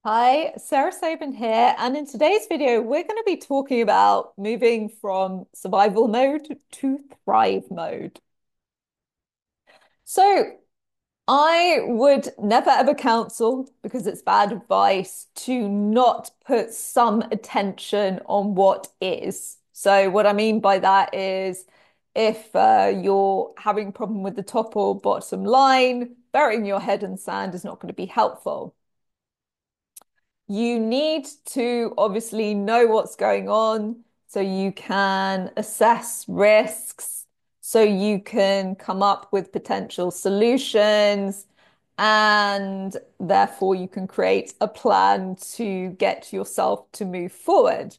Hi, Sarah Sabin here, and in today's video, we're going to be talking about moving from survival mode to thrive mode. So, I would never ever counsel, because it's bad advice, to not put some attention on what is. So, what I mean by that is if you're having a problem with the top or bottom line, burying your head in sand is not going to be helpful. You need to obviously know what's going on so you can assess risks, so you can come up with potential solutions, and therefore you can create a plan to get yourself to move forward.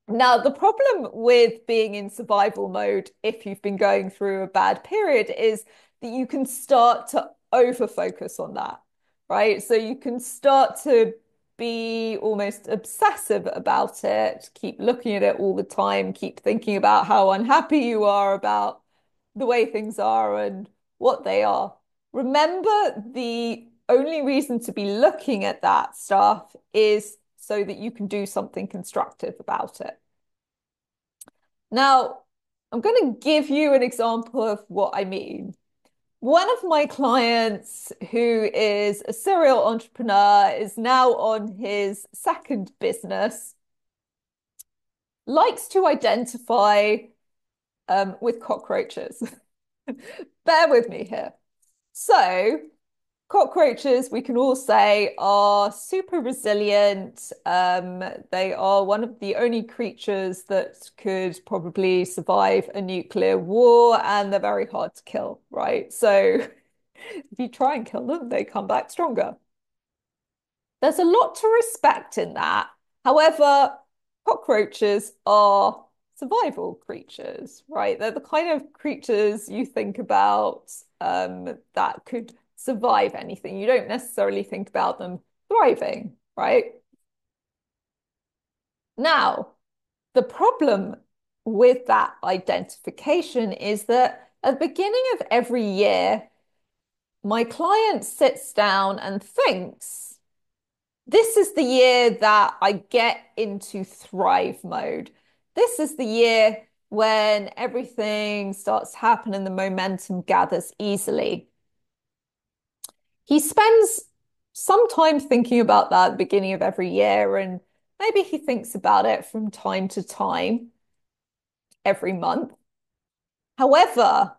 Now, the problem with being in survival mode, if you've been going through a bad period, is that you can start to over focus on that, right? So you can start to be almost obsessive about it, keep looking at it all the time, keep thinking about how unhappy you are about the way things are and what they are. Remember, the only reason to be looking at that stuff is so that you can do something constructive about it. Now, I'm going to give you an example of what I mean. One of my clients, who is a serial entrepreneur, is now on his second business, likes to identify with cockroaches. Bear with me here. So, cockroaches, we can all say, are super resilient. They are one of the only creatures that could probably survive a nuclear war, and they're very hard to kill, right? So if you try and kill them, they come back stronger. There's a lot to respect in that. However, cockroaches are survival creatures, right? They're the kind of creatures you think about that could survive anything. You don't necessarily think about them thriving, right? Now, the problem with that identification is that at the beginning of every year, my client sits down and thinks, this is the year that I get into thrive mode. This is the year when everything starts to happen and the momentum gathers easily. He spends some time thinking about that at the beginning of every year, and maybe he thinks about it from time to time, every month. However,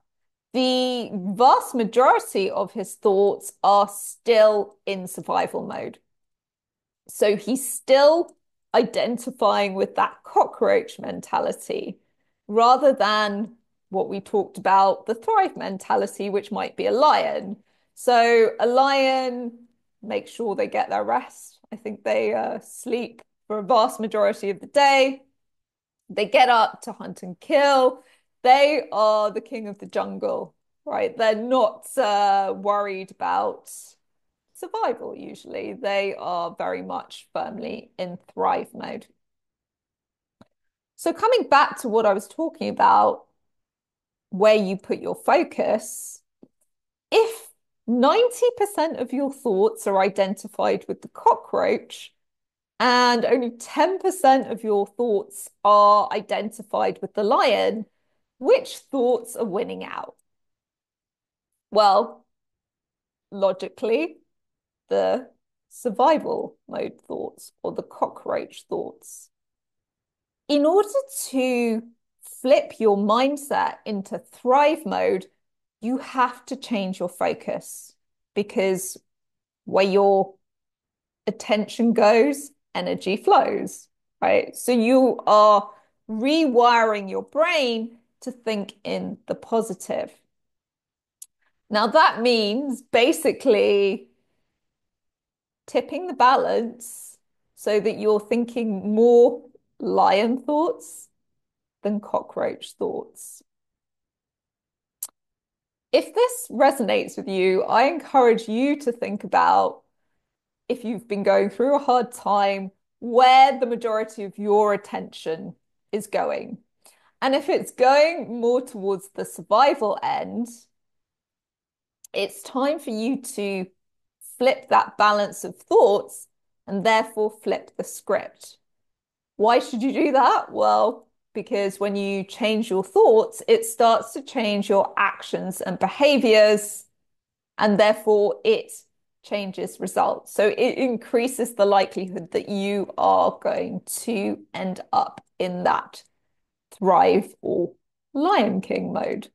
the vast majority of his thoughts are still in survival mode. So he's still identifying with that cockroach mentality rather than what we talked about, the thrive mentality, which might be a lion. So a lion makes sure they get their rest. I think they sleep for a vast majority of the day. They get up to hunt and kill. They are the king of the jungle, right? They're not worried about survival usually. They are very much firmly in thrive mode. So coming back to what I was talking about, where you put your focus, if 90% of your thoughts are identified with the cockroach and only 10% of your thoughts are identified with the lion, which thoughts are winning out? Well, logically, the survival mode thoughts or the cockroach thoughts. In order to flip your mindset into thrive mode, you have to change your focus, because where your attention goes, energy flows, right? So you are rewiring your brain to think in the positive. Now, that means basically tipping the balance so that you're thinking more lion thoughts than cockroach thoughts. If this resonates with you, I encourage you to think about, if you've been going through a hard time, where the majority of your attention is going. And if it's going more towards the survival end, it's time for you to flip that balance of thoughts and therefore flip the script. Why should you do that? Well, because when you change your thoughts, it starts to change your actions and behaviors, and therefore it changes results. So it increases the likelihood that you are going to end up in that thrive or Lion King mode.